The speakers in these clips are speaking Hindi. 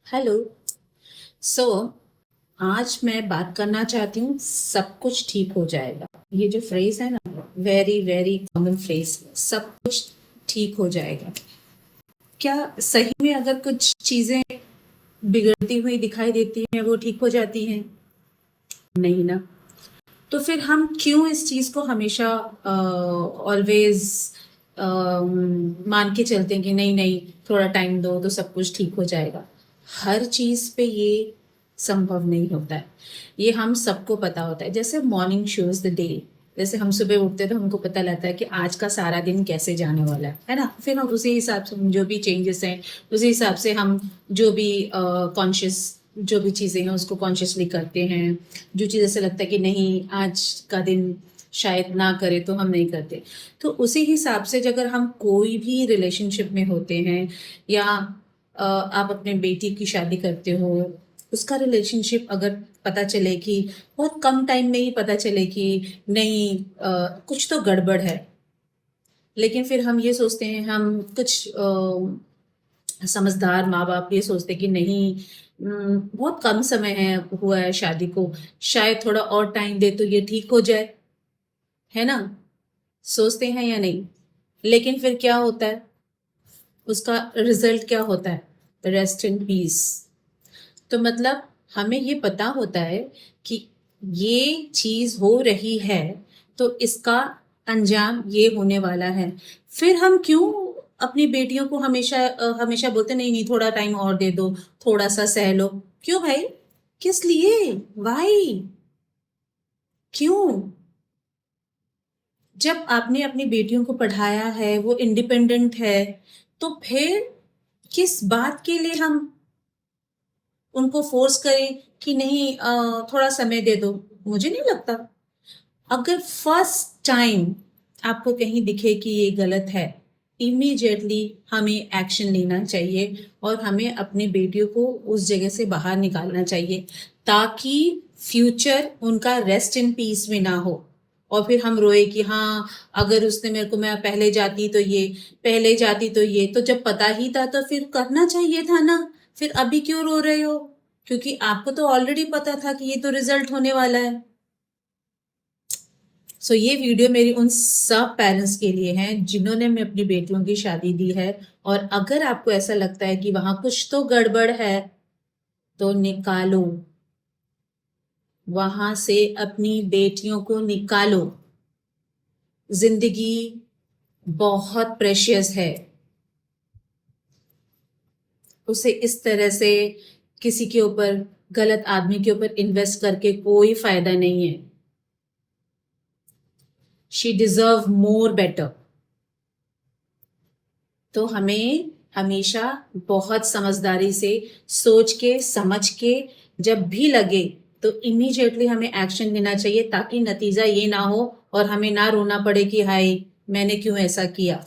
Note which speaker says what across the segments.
Speaker 1: हेलो। सो आज मैं बात करना चाहती हूँ सब कुछ ठीक हो जाएगा। ये जो फ्रेज है ना, वेरी वेरी कॉमन फ्रेज, सब कुछ ठीक हो जाएगा। क्या सही में अगर कुछ चीजें बिगड़ती हुई दिखाई देती हैं वो ठीक हो जाती हैं? नहीं ना। तो फिर हम क्यों इस चीज को हमेशा ऑलवेज मान के चलते हैं कि नहीं नहीं, थोड़ा टाइम दो तो सब कुछ ठीक हो जाएगा। हर चीज पे ये संभव नहीं होता है। ये हम सबको पता होता है। जैसे मॉर्निंग शोज द डे। जैसे हम सुबह उठते हैं तो हमको पता लगता है कि आज का सारा दिन कैसे जाने वाला है ना। फिर हम उसी हिसाब से जो भी चेंजेस हैं, उसी हिसाब से हम जो भी कॉन्शियस जो भी चीज़ें हैं उसको कॉन्शियसली करते हैं। जो चीज़ ऐसा लगता है कि नहीं आज का दिन शायद ना करे तो हम नहीं करते। तो उसी हिसाब से अगर हम कोई भी रिलेशनशिप में होते हैं या आप अपने बेटी की शादी करते हो, उसका रिलेशनशिप अगर पता चले कि बहुत कम टाइम में ही पता चले कि नहीं कुछ तो गड़बड़ है, लेकिन फिर हम ये सोचते हैं, हम कुछ समझदार माँ बाप ये सोचते कि नहीं बहुत कम समय है हुआ है शादी को, शायद थोड़ा और टाइम दे तो ये ठीक हो जाए, है ना। सोचते हैं या नहीं? लेकिन फिर क्या होता है, उसका रिजल्ट क्या होता है? Rest in peace. तो मतलब हमें ये पता होता है कि ये चीज हो रही है तो इसका अंजाम ये होने वाला है। फिर हम क्यों अपनी बेटियों को हमेशा हमेशा बोलते नहीं नहीं थोड़ा टाइम और दे दो, थोड़ा सा सह लो। क्यों भाई? किस लिए? वाई? क्यों? जब आपने अपनी बेटियों को पढ़ाया है, वो इंडिपेंडेंट है, तो फिर किस बात के लिए हम उनको फोर्स करें कि नहीं थोड़ा समय दे दो? मुझे नहीं लगता। अगर फर्स्ट टाइम आपको कहीं दिखे कि ये गलत है, इमीडिएटली हमें एक्शन लेना चाहिए और हमें अपनी बेटियों को उस जगह से बाहर निकालना चाहिए, ताकि फ्यूचर उनका रेस्ट इन पीस में ना हो। और फिर हम रोए कि हाँ अगर उसने मेरे को, मैं पहले जाती तो ये, पहले जाती तो ये, तो जब पता ही था तो फिर करना चाहिए था ना। फिर अभी क्यों रो रहे हो? क्योंकि आपको तो ऑलरेडी पता था कि ये तो रिजल्ट होने वाला है। ये वीडियो मेरी उन सब पेरेंट्स के लिए है जिन्होंने मैं अपनी बेटियों की शादी दी है। और अगर आपको ऐसा लगता है कि वहां कुछ तो गड़बड़ है, तो निकालो, वहां से अपनी बेटियों को निकालो। जिंदगी बहुत प्रेशियस है, उसे इस तरह से किसी के ऊपर, गलत आदमी के ऊपर इन्वेस्ट करके कोई फायदा नहीं है। She deserve more better. तो हमें हमेशा बहुत समझदारी से, सोच के समझ के, जब भी लगे तो इमीडिएटली हमें एक्शन लेना चाहिए, ताकि नतीजा ये ना हो और हमें ना रोना पड़े कि हाय मैंने क्यों ऐसा किया।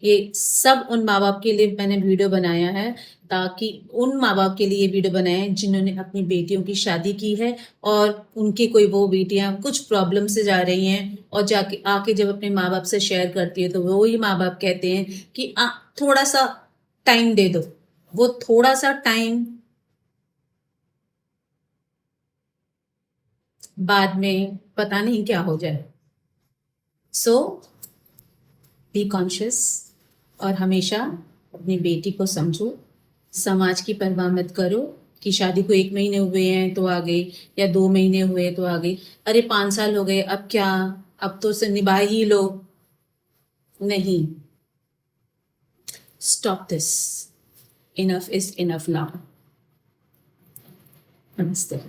Speaker 1: ये सब उन माँ बाप के लिए मैंने वीडियो बनाया है, ताकि उन माँ बाप के लिए ये वीडियो बनाया है जिन्होंने अपनी बेटियों की शादी की है और उनकी कोई वो बेटियां कुछ प्रॉब्लम से जा रही हैं और जाके आके जब अपने माँ बाप से शेयर करती है तो वो ही माँ बाप कहते हैं कि थोड़ा सा टाइम दे दो। वो थोड़ा सा टाइम बाद में पता नहीं क्या हो जाए। सो बी कॉन्शियस और हमेशा अपनी बेटी को समझो। समाज की परवाह मत करो कि शादी को 1 महीने हुए हैं तो आ गई, या 2 महीने हुए तो आ गई, अरे 5 साल हो गए अब क्या, अब तो उसे निभा ही लो। नहीं, stop this. Enough is enough now. नमस्ते।